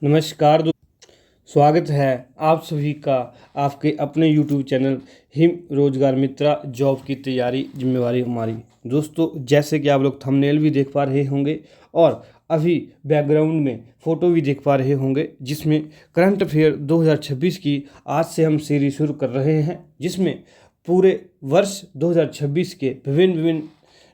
नमस्कार स्वागत है आप सभी का आपके अपने YouTube चैनल हिम रोजगार मित्रा जॉब की तैयारी जिम्मेवारी हमारी। दोस्तों, जैसे कि आप लोग थंबनेल भी देख पा रहे होंगे और अभी बैकग्राउंड में फ़ोटो भी देख पा रहे होंगे, जिसमें करंट अफेयर 2026 की आज से हम सीरीज शुरू कर रहे हैं, जिसमें पूरे वर्ष 2026 के विभिन्न विभिन्न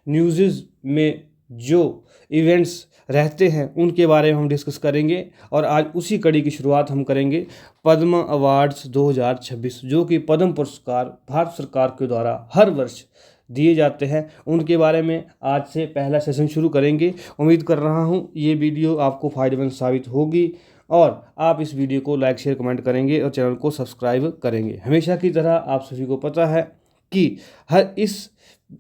न्यूज़ में जो इवेंट्स रहते हैं उनके बारे में हम डिस्कस करेंगे। और आज उसी कड़ी की शुरुआत हम करेंगे पद्म अवार्ड्स 2026, जो कि पद्म पुरस्कार भारत सरकार के द्वारा हर वर्ष दिए जाते हैं, उनके बारे में आज से पहला सेशन शुरू करेंगे। उम्मीद कर रहा हूँ ये वीडियो आपको फ़ायदेमंद साबित होगी और आप इस वीडियो को लाइक शेयर कमेंट करेंगे और चैनल को सब्सक्राइब करेंगे। हमेशा की तरह आप सभी को पता है कि हर इस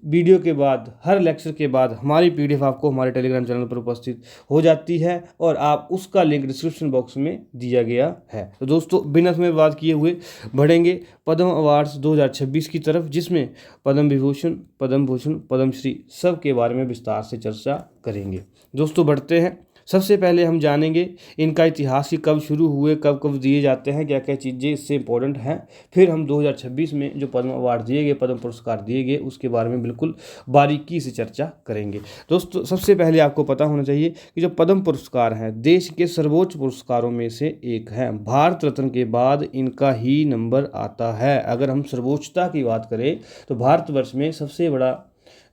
वीडियो के बाद, हर लेक्चर के बाद हमारी पीडीएफ आपको हमारे टेलीग्राम चैनल पर उपस्थित हो जाती है और आप उसका लिंक डिस्क्रिप्शन बॉक्स में दिया गया है। तो दोस्तों, बिना समय बात किए हुए बढ़ेंगे पद्म अवार्ड्स 2026 की तरफ, जिसमें पद्म विभूषण, पद्म भूषण, पद्मश्री सब के बारे में विस्तार से चर्चा करेंगे। दोस्तों, बढ़ते हैं। सबसे पहले हम जानेंगे इनका इतिहास कि कब शुरू हुए, कब कब दिए जाते हैं, क्या क्या चीज़ें इससे इंपॉर्टेंट हैं। फिर हम 2026 में जो पद्म अवार्ड दिए गए, पद्म पुरस्कार दिए गए, उसके बारे में बिल्कुल बारीकी से चर्चा करेंगे। दोस्तों, सबसे पहले आपको पता होना चाहिए कि जो पद्म पुरस्कार हैं देश के सर्वोच्च पुरस्कारों में से एक है। भारत रत्न के बाद इनका ही नंबर आता है। अगर हम सर्वोच्चता की बात करें तो भारतवर्ष में सबसे बड़ा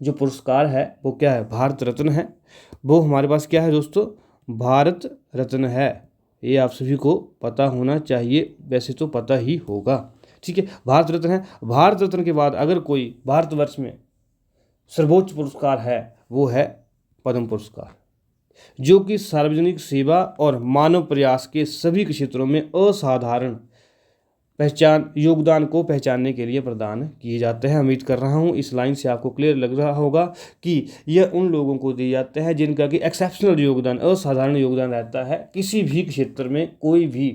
जो पुरस्कार है वो क्या है? भारत रत्न है। वो हमारे पास क्या है दोस्तों? भारत रत्न है। ये आप सभी को पता होना चाहिए, वैसे तो पता ही होगा, ठीक है। भारत रत्न है। भारत रत्न के बाद अगर कोई भारतवर्ष में सर्वोच्च पुरस्कार है वो है पद्म पुरस्कार, जो कि सार्वजनिक सेवा और मानव प्रयास के सभी क्षेत्रों में असाधारण योगदान को पहचानने के लिए प्रदान किए जाते हैं। उम्मीद कर रहा हूँ इस लाइन से आपको क्लियर लग रहा होगा कि यह उन लोगों को दिए जाते हैं जिनका कि एक्सेप्शनल योगदान, असाधारण योगदान रहता है। किसी भी क्षेत्र में कोई भी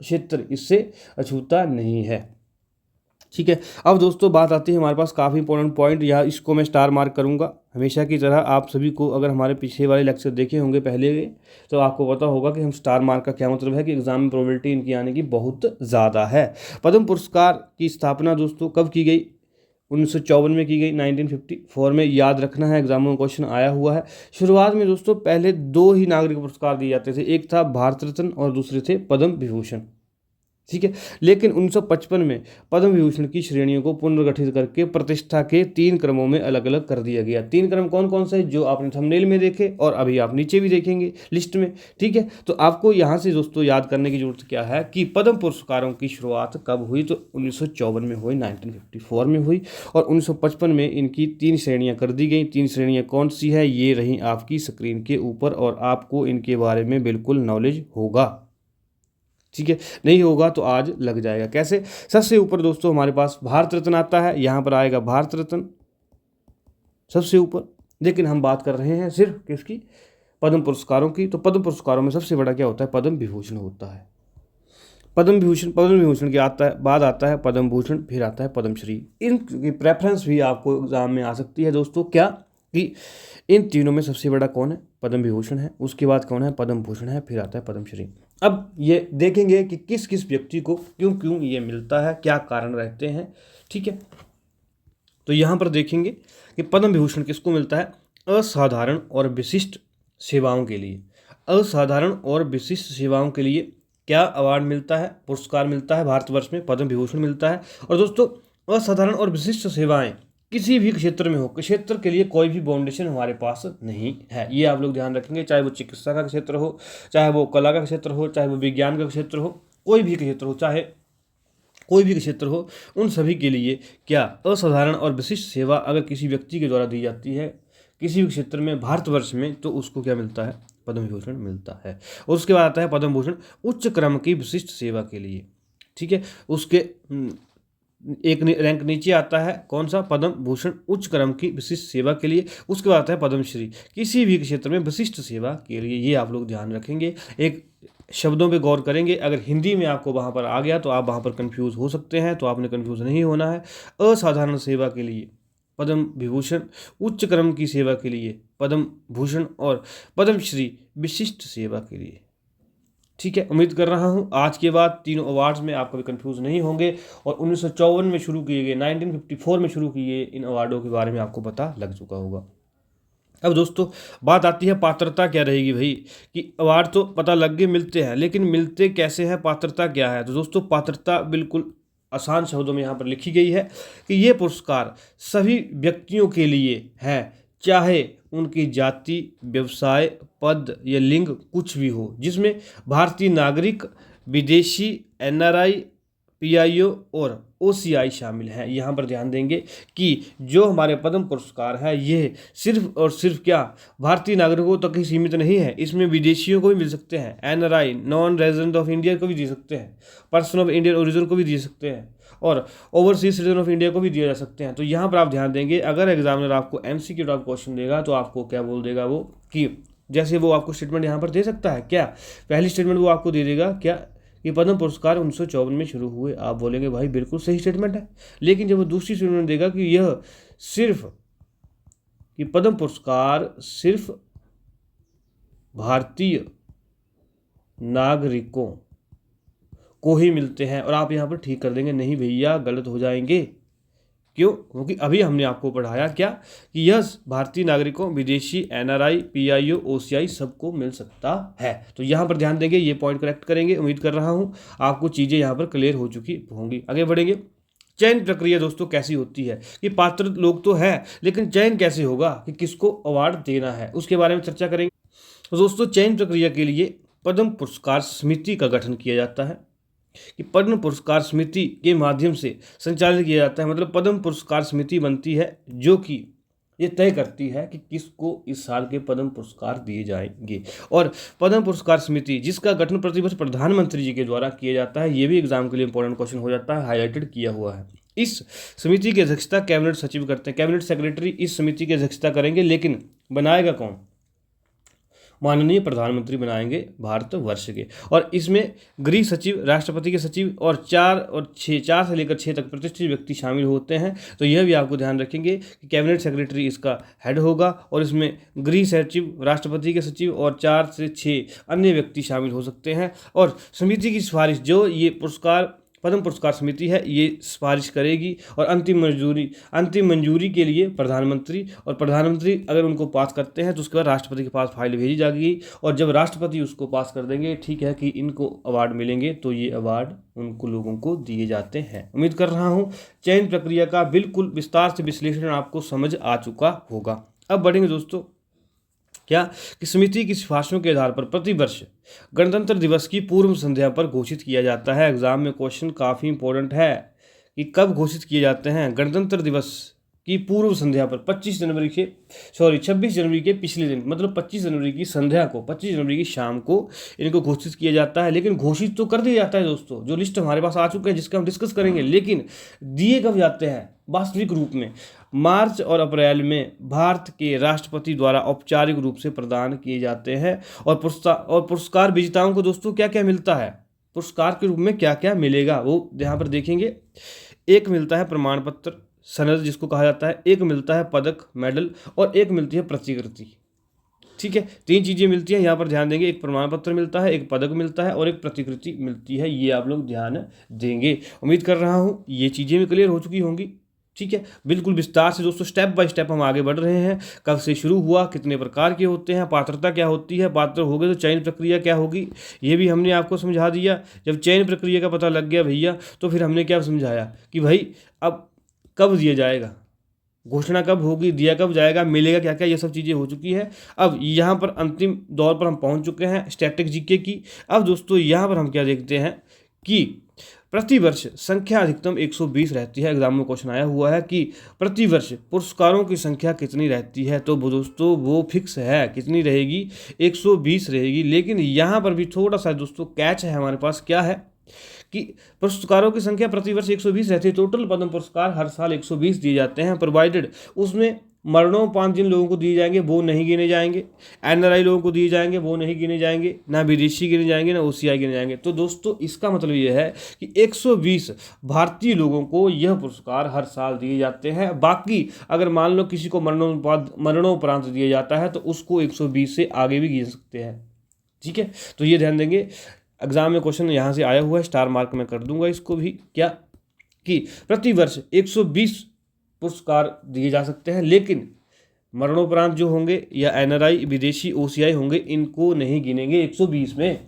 क्षेत्र इससे अछूता नहीं है, ठीक है। अब दोस्तों, बात आती है हमारे पास काफ़ी इंपॉर्टेंट पॉइंट, या इसको मैं स्टार मार्क करूंगा। हमेशा की तरह आप सभी को अगर हमारे पीछे वाले लेक्चर देखे होंगे पहले के, तो आपको पता होगा कि हम स्टार मार्क का क्या मतलब है, कि एग्जाम में प्रोबेबिलिटी इनकी आने की बहुत ज़्यादा है। पद्म पुरस्कार की स्थापना दोस्तों कब की गई? 1954 में की गई, 1954 में। याद रखना है, एग्जाम में क्वेश्चन आया हुआ है। शुरुआत में दोस्तों पहले दो ही नागरिक पुरस्कार दिए जाते थे, एक था भारत रत्न और दूसरे थे पद्म विभूषण, ठीक है। लेकिन 1955 में पद्म विभूषण की श्रेणियों को पुनर्गठित करके प्रतिष्ठा के 3 क्रमों में अलग अलग कर दिया गया। 3 क्रम कौन कौन से, जो आपने थंबनेल में देखे और अभी आप नीचे भी देखेंगे लिस्ट में, ठीक है। तो आपको यहाँ से दोस्तों याद करने की जरूरत क्या है कि पद्म पुरस्कारों की शुरुआत कब हुई? तो 1954 में हुई, 1954 में हुई। और 1955 में इनकी 3 श्रेणियाँ कर दी गई। 3 श्रेणियाँ कौन सी है ये रही आपकी स्क्रीन के ऊपर, और आपको इनके बारे में बिल्कुल नॉलेज होगा, ठीक है। नहीं होगा तो आज लग जाएगा। कैसे? सबसे ऊपर दोस्तों हमारे पास भारत रत्न आता है, यहाँ पर आएगा भारत रत्न सबसे ऊपर। लेकिन हम बात कर रहे हैं सिर्फ किसकी? पद्म पुरस्कारों की। तो पद्म पुरस्कारों में सबसे बड़ा क्या होता है? पद्म विभूषण होता है। पद्म विभूषण के बाद आता है पद्म भूषण, फिर आता है पद्मश्री। इनकी प्रेफरेंस भी आपको एग्जाम में आ सकती है दोस्तों, क्या कि इन तीनों में सबसे बड़ा कौन है? पद्म विभूषण है, उसके बाद कौन है? पद्म भूषण है, फिर आता है पद्मश्री। अब ये देखेंगे कि किस किस व्यक्ति को क्यों क्यों ये मिलता है, क्या कारण रहते हैं, ठीक है। तो यहाँ पर देखेंगे कि पद्म विभूषण किसको मिलता है? असाधारण और विशिष्ट सेवाओं के लिए। असाधारण और विशिष्ट सेवाओं के लिए क्या अवार्ड मिलता है, पुरस्कार मिलता है? भारतवर्ष में पद्म विभूषण मिलता है। और दोस्तों, असाधारण और विशिष्ट सेवाएं किसी भी क्षेत्र में हो, क्षेत्र के लिए कोई भी बाउंडेशन हमारे पास नहीं है, ये आप लोग ध्यान रखेंगे। चाहे वो चिकित्सा का क्षेत्र हो, चाहे वो कला का क्षेत्र हो, चाहे वो विज्ञान का क्षेत्र हो, कोई भी क्षेत्र हो, चाहे कोई भी क्षेत्र हो, उन सभी के लिए क्या असाधारण और विशिष्ट सेवा अगर किसी व्यक्ति के द्वारा दी जाती है किसी भी क्षेत्र में भारतवर्ष में, तो उसको क्या मिलता है? पद्म विभूषण मिलता है। और उसके बाद आता है पद्म भूषण उच्च क्रम की विशिष्ट सेवा के लिए, ठीक है। उसके एक रैंक नीचे आता है कौन सा? पद्म भूषण उच्च क्रम की विशिष्ट सेवा के लिए। उसके बाद आता है पद्मश्री, किसी भी क्षेत्र में विशिष्ट सेवा के लिए। ये आप लोग ध्यान रखेंगे, एक शब्दों पे गौर करेंगे। अगर हिंदी में आपको वहाँ पर आ गया तो आप वहाँ पर कंफ्यूज हो सकते हैं, तो आपने कंफ्यूज नहीं होना है। असाधारण सेवा के लिए पद्म विभूषण, उच्च क्रम की सेवा के लिए पद्म भूषण, और पद्मश्री विशिष्ट सेवा के लिए, ठीक है, उम्मीद कर रहा हूँ आज के बाद तीनों अवार्ड्स में आप कभी कंफ्यूज नहीं होंगे और 1954 में शुरू किए गए, 1954 में शुरू किए इन अवार्डों के बारे में आपको पता लग चुका होगा। अब दोस्तों बात आती है पात्रता क्या रहेगी भाई, कि अवार्ड तो पता लग गए मिलते हैं, लेकिन मिलते कैसे हैं, पात्रता क्या है। तो दोस्तों पात्रता बिल्कुल आसान शब्दों में यहाँ पर लिखी गई है कि ये पुरस्कार सभी व्यक्तियों के लिए है, चाहे उनकी जाति, व्यवसाय, पद या लिंग कुछ भी हो, जिसमें भारतीय नागरिक, विदेशी, एनआरआई, पीआईओ और ओसीआई शामिल हैं। यहाँ पर ध्यान देंगे कि जो हमारे पद्म पुरस्कार है ये सिर्फ और सिर्फ क्या भारतीय नागरिकों तक ही सीमित नहीं है, इसमें विदेशियों को भी मिल सकते हैं, NRI, non resident of India को भी दे सकते हैं, पर्सन ऑफ इंडियन ओरिजिन को भी दे सकते हैं और ओवरसीज सिटीजन ऑफ इंडिया को भी दिए जा सकते हैं। तो यहाँ पर आप ध्यान देंगे, अगर एग्जामिनर आपको एमसीक्यू टाइप क्वेश्चन देगा तो आपको क्या बोल देगा वो, कि जैसे वो आपको स्टेटमेंट यहाँ पर दे सकता है क्या, पहली स्टेटमेंट वो आपको दे देगा क्या, ये पद्म पुरस्कार 1954 में शुरू हुए। आप बोलेंगे भाई बिल्कुल सही स्टेटमेंट है, लेकिन जब वो दूसरी स्टेटमेंट देगा कि यह सिर्फ, कि पद्म पुरस्कार सिर्फ भारतीय नागरिकों को ही मिलते हैं, और आप यहाँ पर ठीक कर देंगे नहीं भैया गलत हो जाएंगे। क्यों? क्योंकि अभी हमने आपको पढ़ाया क्या, कि यह भारतीय नागरिकों, विदेशी, एनआरआई, पीआईओ, ओसीआई सबको मिल सकता है। तो यहाँ पर ध्यान देंगे, ये पॉइंट करेक्ट करेंगे। उम्मीद कर रहा हूँ आपको चीज़ें यहाँ पर क्लियर हो चुकी होंगी। आगे बढ़ेंगे। चयन प्रक्रिया दोस्तों कैसी होती है, कि पात्र लोग तो है लेकिन चयन कैसे होगा, कि किसको अवार्ड देना है, उसके बारे में चर्चा करेंगे। तो दोस्तों चयन प्रक्रिया के लिए पद्म पुरस्कार समिति का गठन किया जाता है, कि पद्म पुरस्कार समिति के माध्यम से संचालित किया जाता है। मतलब पद्म पुरस्कार समिति बनती है जो कि ये तय करती है कि किसको इस साल के पद्म पुरस्कार दिए जाएंगे। और पद्म पुरस्कार समिति जिसका गठन प्रतिवर्ष प्रधानमंत्री जी के द्वारा किया जाता है, ये भी एग्जाम के लिए इंपॉर्टेंट क्वेश्चन हो जाता है, हाईलाइटेड किया हुआ है। इस समिति की अध्यक्षता कैबिनेट सचिव करते हैं, कैबिनेट सेक्रेटरी इस समिति की अध्यक्षता करेंगे, लेकिन बनाएगा कौन, माननीय प्रधानमंत्री बनाएंगे भारतवर्ष के। और इसमें गृह सचिव, राष्ट्रपति के सचिव और 4 से लेकर 6 तक प्रतिष्ठित व्यक्ति शामिल होते हैं। तो यह भी आपको ध्यान रखेंगे कि कैबिनेट सेक्रेटरी इसका हेड होगा और इसमें गृह सचिव, राष्ट्रपति के सचिव और 4 से 6 अन्य व्यक्ति शामिल हो सकते हैं। और समिति की सिफारिश, जो ये पुरस्कार पद्म पुरस्कार समिति है, ये सिफारिश करेगी और अंतिम मंजूरी के लिए प्रधानमंत्री, और प्रधानमंत्री अगर उनको पास करते हैं तो उसके बाद राष्ट्रपति के पास फाइल भेजी जाएगी, और जब राष्ट्रपति उसको पास कर देंगे, ठीक है, कि इनको अवार्ड मिलेंगे, तो ये अवार्ड उनको लोगों को दिए जाते हैं। उम्मीद कर रहा हूँ चयन प्रक्रिया का बिल्कुल विस्तार से विश्लेषण आपको समझ आ चुका होगा। अब बढ़ेंगे दोस्तों क्या, कि समिति की सिफारिशों के आधार पर प्रतिवर्ष गणतंत्र दिवस की पूर्व संध्या पर घोषित किया जाता है। एग्जाम में क्वेश्चन काफ़ी इंपॉर्टेंट है कि कब घोषित किए जाते हैं। गणतंत्र दिवस की पूर्व संध्या पर 26 जनवरी के पिछले दिन, मतलब 25 जनवरी की संध्या को, 25 जनवरी की शाम को इनको घोषित किया जाता है। लेकिन घोषित तो कर दिया जाता है दोस्तों, जो लिस्ट हमारे पास आ चुके हैं जिसका हम डिस्कस करेंगे, लेकिन दिए कब जाते हैं वास्तविक रूप में, मार्च और अप्रैल में भारत के राष्ट्रपति द्वारा औपचारिक रूप से प्रदान किए जाते हैं। और पुरस्कार विजेताओं को दोस्तों क्या क्या मिलता है, पुरस्कार के रूप में क्या क्या मिलेगा वो यहाँ पर देखेंगे। एक मिलता है प्रमाण पत्र, सनद जिसको कहा जाता है, एक मिलता है पदक, मेडल, और एक मिलती है प्रतिकृति। ठीक है, 3 चीज़ें मिलती हैं, यहाँ पर ध्यान देंगे। एक प्रमाण पत्र मिलता है, एक पदक मिलता है और एक प्रतिकृति मिलती है, ये आप लोग ध्यान देंगे। उम्मीद कर रहा हूँ ये चीज़ें भी क्लियर हो चुकी होंगी। ठीक है, बिल्कुल विस्तार से दोस्तों स्टेप बाय स्टेप हम आगे बढ़ रहे हैं। कब से शुरू हुआ, कितने प्रकार के होते हैं, पात्रता क्या होती है, पात्र हो गए तो चयन प्रक्रिया क्या होगी, ये भी हमने आपको समझा दिया। जब चयन प्रक्रिया का पता लग गया भैया, तो फिर हमने क्या समझाया कि भाई अब कब दिया जाएगा, घोषणा कब होगी, दिया कब जाएगा, मिलेगा क्या क्या, ये सब चीज़ें हो चुकी है। अब यहाँ पर अंतिम दौर पर हम पहुँच चुके हैं स्टैटिक जीके की। अब दोस्तों यहाँ पर हम क्या देखते हैं कि प्रतिवर्ष संख्या अधिकतम 120 रहती है। एग्जाम में क्वेश्चन आया हुआ है कि प्रतिवर्ष पुरस्कारों की संख्या कितनी रहती है, तो वो दोस्तों वो फिक्स है, कितनी रहेगी, 120 रहेगी। लेकिन यहाँ पर भी थोड़ा सा दोस्तों कैच है हमारे पास, क्या है कि पुरस्कारों की संख्या प्रतिवर्ष 120 रहती है। टोटल पद्म पुरस्कार हर साल 120 दिए जाते हैं, प्रोवाइडेड उसमें मरणोपरांत जिन लोगों को दिए जाएंगे वो नहीं गिने जाएंगे, एनआरआई लोगों को दिए जाएंगे वो नहीं गिने जाएंगे, ना विदेशी गिने जाएंगे, ना ओसीआई गिने जाएंगे। तो दोस्तों इसका मतलब ये है कि 120 भारतीय लोगों को यह पुरस्कार हर साल दिए जाते हैं। बाकी अगर मान लो किसी को मरणोपरांत दिया जाता है तो उसको 120 से आगे भी गिन सकते हैं। ठीक है, तो ये ध्यान देंगे। एग्जाम में क्वेश्चन यहाँ से आया हुआ है, स्टार मार्क में कर दूंगा इसको भी, क्या कि प्रतिवर्ष 120 पुरस्कार दिए जा सकते हैं, लेकिन मरणोपरांत जो होंगे या एनआरआई विदेशी ओसीआई होंगे इनको नहीं गिनेंगे 120 में।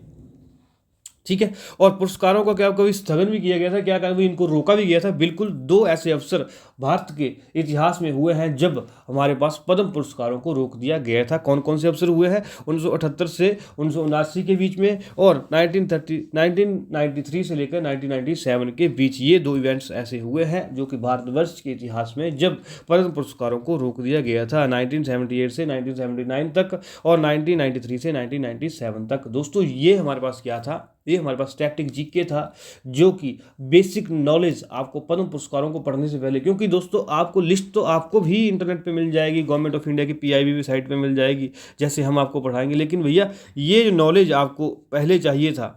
ठीक है। और पुरस्कारों का क्या कभी स्थगन भी किया गया था, क्या कभी इनको रोका भी गया था? बिल्कुल, 2 ऐसे अवसर भारत के इतिहास में हुए हैं जब हमारे पास पद्म पुरस्कारों को रोक दिया गया था। कौन कौन से अवसर हुए हैं? 1978 से 1979 के बीच में और 1993 से लेकर 1997 के बीच। ये 2 इवेंट्स ऐसे हुए हैं जो कि भारतवर्ष के इतिहास में जब पद्म पुरस्कारों को रोक दिया गया था, 1978 से 1979 तक और 1993 से 1997 तक। दोस्तों ये हमारे पास क्या था? ये हमारे पास स्टैटिक जीके था, जो कि बेसिक नॉलेज आपको पद्म पुरस्कारों को पढ़ने से पहले, क्योंकि दोस्तों आपको लिस्ट तो आपको भी इंटरनेट पे मिल जाएगी, गवर्नमेंट ऑफ इंडिया की पीआईबी साइट पे मिल जाएगी जैसे हम आपको पढ़ाएंगे, लेकिन भैया ये जो नॉलेज आपको पहले चाहिए था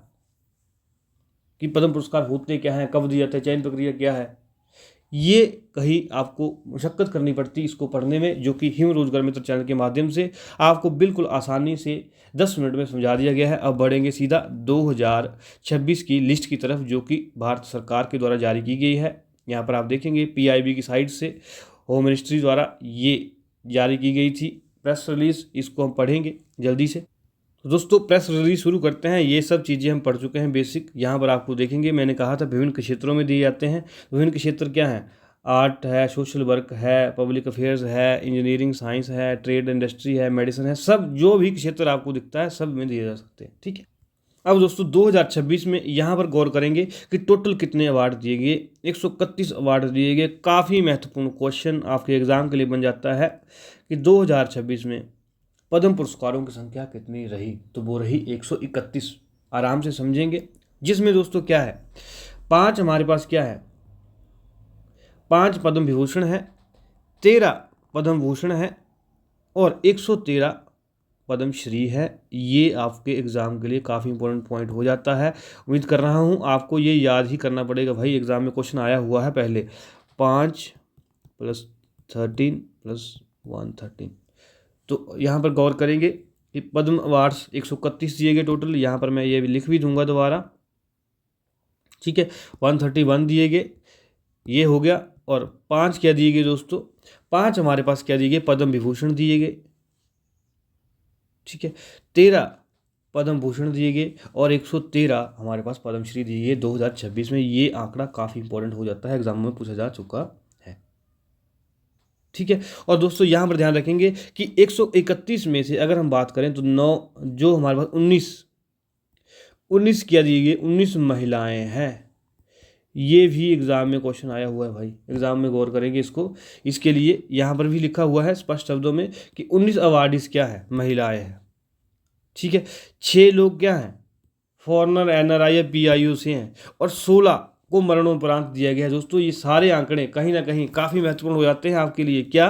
कि पद्म पुरस्कार होते क्या हैं, कब दिए जाते हैं, चयन प्रक्रिया क्या है, ये कहीं आपको मशक्कत करनी पड़ती इसको पढ़ने में, जो कि हिम रोजगार मित्र चैनल के माध्यम से आपको बिल्कुल आसानी से 10 मिनट में समझा दिया गया है। अब बढ़ेंगे सीधा 2026 की लिस्ट की तरफ, जो कि भारत सरकार के द्वारा जारी की गई है। यहाँ पर आप देखेंगे पीआईबी की साइट से होम मिनिस्ट्री द्वारा ये जारी की गई थी प्रेस रिलीज, इसको हम पढ़ेंगे जल्दी से। तो दोस्तों प्रेस रिलीज शुरू करते हैं। ये सब चीज़ें हम पढ़ चुके हैं बेसिक। यहाँ पर आपको देखेंगे मैंने कहा था विभिन्न क्षेत्रों में दिए जाते हैं। विभिन्न क्षेत्र क्या हैं? आर्ट है, सोशल वर्क है, पब्लिक अफेयर्स है, इंजीनियरिंग साइंस है, ट्रेड इंडस्ट्री है, मेडिसिन है, सब जो भी क्षेत्र आपको दिखता है सब में दिए जा सकते हैं। ठीक है। अब दोस्तों 2026 में यहाँ पर गौर करेंगे कि टोटल कितने अवार्ड दिए गए। 131 अवार्ड दिए गए। काफ़ी महत्वपूर्ण क्वेश्चन आपके एग्जाम के लिए बन जाता है कि 2026 में पद्म पुरस्कारों की संख्या कितनी रही? तो वो रही 131। आराम से समझेंगे, जिसमें दोस्तों क्या है, 5 हमारे पास क्या है, 5 पद्म विभूषण है, 13 पद्म भूषण है और 113 पद्म श्री है। ये आपके एग्ज़ाम के लिए काफ़ी इंपॉर्टेंट पॉइंट हो जाता है। उम्मीद कर रहा हूँ आपको ये याद ही करना पड़ेगा भाई, एग्ज़ाम में क्वेश्चन आया हुआ है पहले। 5 + 13 + 113। तो यहाँ पर गौर करेंगे कि पद्म अवार्ड्स 131 दिए गए टोटल। यहाँ पर मैं ये भी लिख भी दूंगा दोबारा। ठीक है, 131 दिए गए, ये हो गया। और 5 क्या दिए गए दोस्तों? 5 हमारे पास क्या दिए गए? पद्म विभूषण दिए गए। ठीक है, 13 पद्म भूषण दिए गए और 113 हमारे पास पद्मश्री दिए गए 2026 में। ये आंकड़ा काफ़ी इंपॉर्टेंट हो जाता है, एग्जाम में पूछा जा चुका है। ठीक है। और दोस्तों यहाँ पर ध्यान रखेंगे कि 131 में से अगर हम बात करें तो 9 जो हमारे पास 19 क्या दिए गए? 19 महिलाएं हैं। ये भी एग्ज़ाम में क्वेश्चन आया हुआ है भाई, एग्ज़ाम में गौर करेंगे इसको। इसके लिए यहाँ पर भी लिखा हुआ है स्पष्ट शब्दों में कि 19 अवार्डीज क्या है? महिलाएं हैं। ठीक है, 6 लोग क्या हैं? फॉरनर एनआरआई या पीआईओ से हैं और 16 को मरणोपरांत दिया गया है। दोस्तों ये सारे आंकड़े कहीं ना कहीं काफ़ी महत्वपूर्ण हो जाते हैं आपके लिए। क्या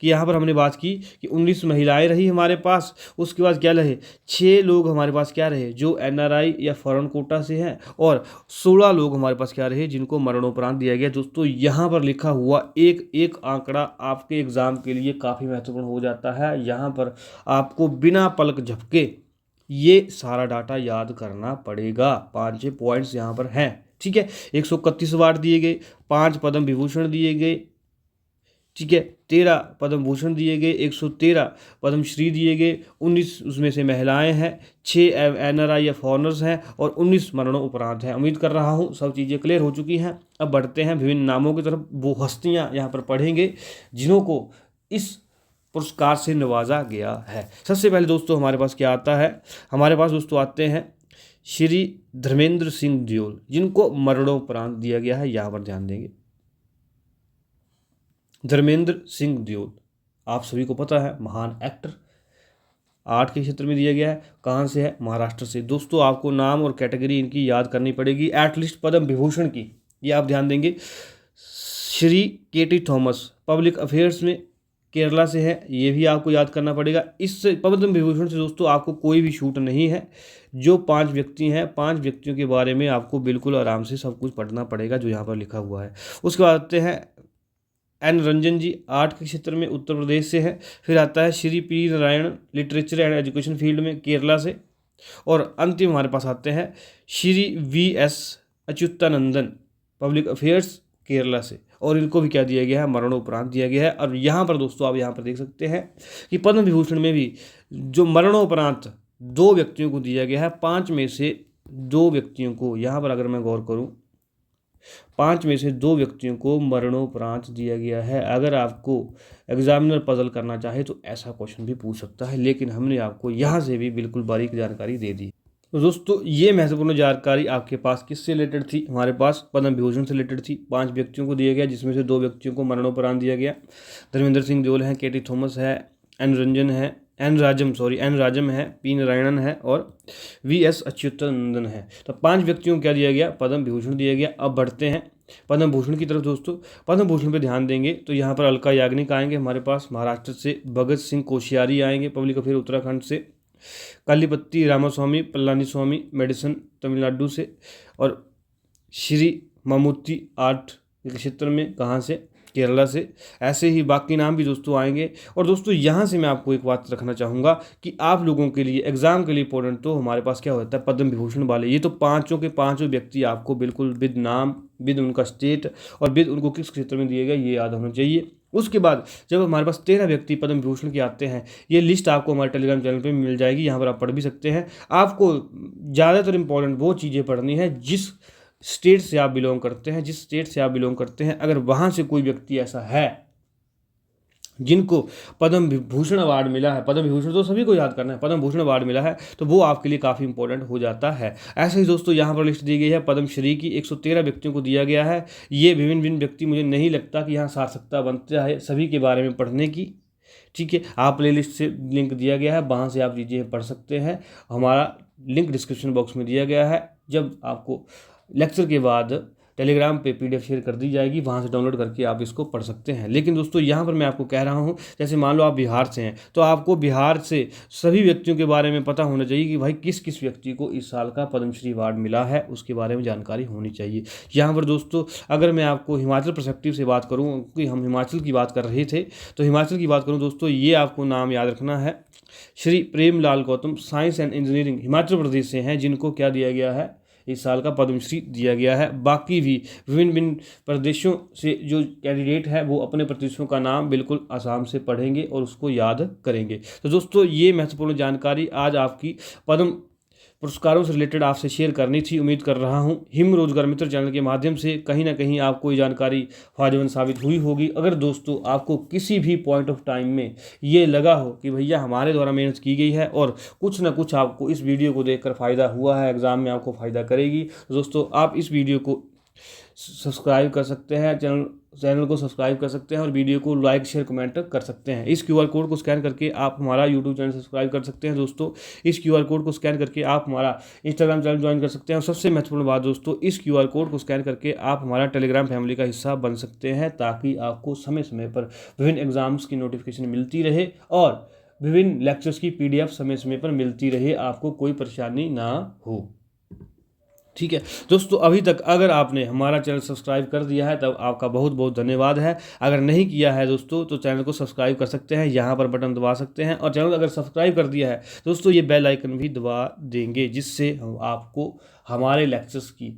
कि यहाँ पर हमने बात की कि 19 महिलाएं रही हमारे पास, उसके बाद क्या रहे? 6 लोग हमारे पास क्या रहे? जो एनआरआई या फॉरेन कोटा से हैं, और 16 लोग हमारे पास क्या रहे? जिनको मरणोपरांत दिया गया। दोस्तों यहाँ पर लिखा हुआ एक एक आंकड़ा आपके एग्ज़ाम के लिए काफ़ी महत्वपूर्ण हो जाता है। यहाँ पर आपको बिना पलक झपके ये सारा डाटा याद करना पड़ेगा। 5-6 पॉइंट्स यहाँ पर हैं। ठीक है, 131 अवार्ड दिए गए, 5 पद्म विभूषण दिए गए। ठीक है, 13 पद्म भूषण दिए गए, 113 पद्मश्री दिए गए, 19 उसमें से महिलाएं हैं, 6 एनआरआई या फॉरनर्स हैं और 19 मरणोपरांत हैं। उम्मीद कर रहा हूँ सब चीज़ें क्लियर हो चुकी हैं। अब बढ़ते हैं विभिन्न नामों की तरफ। वो हस्तियाँ यहाँ पर पढ़ेंगे जिन्हों को इस पुरस्कार से नवाजा गया है। सबसे पहले दोस्तों हमारे पास क्या आता है? हमारे पास दोस्तों आते हैं श्री धर्मेंद्र सिंह दियोल, जिनको मरणोपरांत दिया गया है। यहाँ पर ध्यान देंगे, धर्मेंद्र सिंह दियोल आप सभी को पता है, महान एक्टर, आर्ट के क्षेत्र में दिया गया है। कहाँ से है? महाराष्ट्र से। दोस्तों आपको नाम और कैटेगरी इनकी याद करनी पड़ेगी। एटलीस्ट पद्म विभूषण की ये आप ध्यान देंगे। श्री केटी थॉमस पब्लिक अफेयर्स में केरला से है, ये भी आपको याद करना पड़ेगा। इस पद्म विभूषण से दोस्तों आपको कोई भी छूट नहीं है। जो 5 व्यक्ति हैं, 5 व्यक्तियों के बारे में आपको बिल्कुल आराम से सब कुछ पढ़ना पड़ेगा जो यहाँ पर लिखा हुआ है। उसके बाद आते हैं एन रंजन जी, आर्ट के क्षेत्र में उत्तर प्रदेश से है। फिर आता है Shri P Narayan, literature and education field में केरला से। और अंतिम हमारे पास आते हैं Shri VS Achuthanandan, public affairs Kerala से, और इनको भी क्या दिया गया है, मरणोपरांत दिया गया है। और यहाँ पर दोस्तों आप यहाँ पर देख सकते हैं कि पद्म विभूषण में भी जो मरणोपरांत 2 व्यक्तियों को दिया गया है, 5 में से 2 व्यक्तियों को, यहाँ पर अगर मैं गौर करूँ 5 में से 2 व्यक्तियों को मरणोपरांत दिया गया है। अगर आपको एग्जामिनर पजल करना चाहे तो ऐसा क्वेश्चन भी पूछ सकता है, लेकिन हमने आपको यहाँ से भी बिल्कुल बारीक जानकारी दे दी। तो दोस्तों ये महत्वपूर्ण जानकारी आपके पास किससे रिलेटेड थी, हमारे पास पद्म विभूषण से रिलेटेड थी। 5 व्यक्तियों को दिया गया, जिसमें से 2 व्यक्तियों को मरणोपरांत दिया गया। धर्मेंद्र सिंह देओल हैं, KT थॉमस है, एन राजम है, P नारायणन है और VS अच्युतानंदन है। तो 5 व्यक्तियों को क्या दिया गया, पद्म विभूषण दिया गया। अब बढ़ते हैं पद्म भूषण की तरफ। दोस्तों पद्म भूषण पे ध्यान देंगे तो यहाँ पर अलका याग्निक आएंगे हमारे पास महाराष्ट्र से, भगत सिंह कोश्यारी आएंगे पब्लिक अफेयर उत्तराखंड से, कालीपत्ती रामास्वामी पलानीस्वामी मेडिसन तमिलनाडु से, और श्री ममूर्ति आर्ट क्षेत्र में कहाँ से, केरला से। ऐसे ही बाकी नाम भी दोस्तों आएंगे। और दोस्तों यहाँ से मैं आपको एक बात रखना चाहूँगा कि आप लोगों के लिए एग्जाम के लिए इंपॉर्टेंट तो हमारे पास क्या होता है, पद्म विभूषण वाले। ये तो 5 के 5 व्यक्ति आपको बिल्कुल विद नाम, विद उनका स्टेट और विद उनको किस क्षेत्र में दिए गए ये याद होना चाहिए। उसके बाद जब हमारे पास 13 व्यक्ति पद्म विभूषण के आते हैं, ये लिस्ट आपको हमारे टेलीग्राम चैनल पे मिल जाएगी, यहाँ पर आप पढ़ भी सकते हैं। आपको ज़्यादातर इंपॉर्टेंट वो चीज़ें पढ़नी है जिस स्टेट से आप बिलोंग करते हैं, अगर वहाँ से कोई व्यक्ति ऐसा है जिनको पद्म विभूषण अवार्ड मिला है, पद्म विभूषण तो सभी को याद करना है, पद्म भूषण अवार्ड मिला है तो वो आपके लिए काफ़ी इंपॉर्टेंट हो जाता है। ऐसे ही दोस्तों यहाँ पर लिस्ट दी गई है पद्मश्री की, 113 व्यक्तियों को दिया गया है। ये विभिन्न व्यक्ति, मुझे नहीं लगता कि यहाँ सार्थकता बनता है सभी के बारे में पढ़ने की, ठीक है। आप प्ले लिस्ट से लिंक दिया गया है, वहाँ से आप चीज़ें पढ़ सकते हैं। हमारा लिंक डिस्क्रिप्शन बॉक्स में दिया गया है। जब आपको लेक्चर के बाद टेलीग्राम पे PDF शेयर कर दी जाएगी, वहाँ से डाउनलोड करके आप इसको पढ़ सकते हैं। लेकिन दोस्तों यहाँ पर मैं आपको कह रहा हूँ, जैसे मान लो आप बिहार से हैं तो आपको बिहार से सभी व्यक्तियों के बारे में पता होना चाहिए कि भाई किस किस व्यक्ति को इस साल का पद्मश्री अवार्ड मिला है, उसके बारे में जानकारी होनी चाहिए। यहाँ पर दोस्तों अगर मैं आपको हिमाचल पर्सपेक्टिव से बात करूँ, क्योंकि हम हिमाचल की बात कर रहे थे, तो हिमाचल की बात करूँ दोस्तों, ये आपको नाम याद रखना है। Shri Premlal Gautam science and engineering Himachal Pradesh से हैं, जिनको क्या दिया गया है, इस साल का पद्मश्री दिया गया है। बाकी भी विभिन्न प्रदेशों से जो कैंडिडेट है वो अपने प्रदेशों का नाम बिल्कुल आसाम से पढ़ेंगे और उसको याद करेंगे। तो दोस्तों ये महत्वपूर्ण जानकारी आज आपकी पद्म पुरस्कारों से रिलेटेड आपसे शेयर करनी थी। उम्मीद कर रहा हूँ हिम रोजगार मित्र चैनल के माध्यम से कहीं ना कहीं आपको ये जानकारी फायदेमंद साबित हुई होगी। अगर दोस्तों आपको किसी भी पॉइंट ऑफ टाइम में ये लगा हो कि भैया हमारे द्वारा मेहनत की गई है और कुछ ना कुछ आपको इस वीडियो को देखकर फ़ायदा हुआ है, एग्ज़ाम में आपको फ़ायदा करेगी, तो दोस्तों आप इस वीडियो को सब्सक्राइब कर सकते हैं, चैनल को सब्सक्राइब कर सकते हैं और वीडियो को लाइक शेयर कमेंट कर सकते हैं। इस QR कोड को स्कैन करके आप हमारा YouTube चैनल सब्सक्राइब कर सकते हैं दोस्तों। इस QR कोड को स्कैन करके आप हमारा Instagram चैनल ज्वाइन कर सकते हैं। और सबसे महत्वपूर्ण बात दोस्तों, इस QR कोड को स्कैन करके आप हमारा टेलीग्राम फैमिली का हिस्सा बन सकते हैं, ताकि आपको समय समय पर विभिन्न एग्जाम्स की नोटिफिकेशन मिलती रहे और विभिन्न लेक्चर्स की PDF समय समय पर मिलती रहे, आपको कोई परेशानी ना हो, ठीक है दोस्तों। अभी तक अगर आपने हमारा चैनल सब्सक्राइब कर दिया है तब आपका बहुत बहुत धन्यवाद है। अगर नहीं किया है दोस्तों तो चैनल को सब्सक्राइब कर सकते हैं, यहाँ पर बटन दबा सकते हैं। और चैनल अगर सब्सक्राइब कर दिया है दोस्तों, ये बेल आइकन भी दबा देंगे, जिससे हम आपको हमारे लेक्चर्स की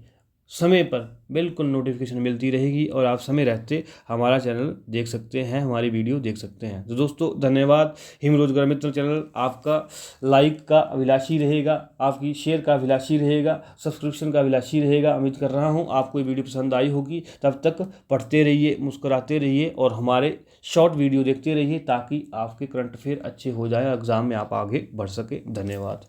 समय पर बिल्कुल नोटिफिकेशन मिलती रहेगी और आप समय रहते हमारा चैनल देख सकते हैं, हमारी वीडियो देख सकते हैं। तो दोस्तों धन्यवाद। हिम रोजगार मित्र चैनल आपका लाइक का अभिलाषी रहेगा, आपकी शेयर का अभिलाषी रहेगा, सब्सक्रिप्शन का अभिलाषी रहेगा। उम्मीद कर रहा हूँ आपको ये वीडियो पसंद आई होगी। तब तक पढ़ते रहिए, मुस्कुराते रहिए और हमारे शॉर्ट वीडियो देखते रहिए, ताकि आपके करंट अफेयर अच्छे हो जाए, एग्जाम में आप आगे बढ़ सके। धन्यवाद।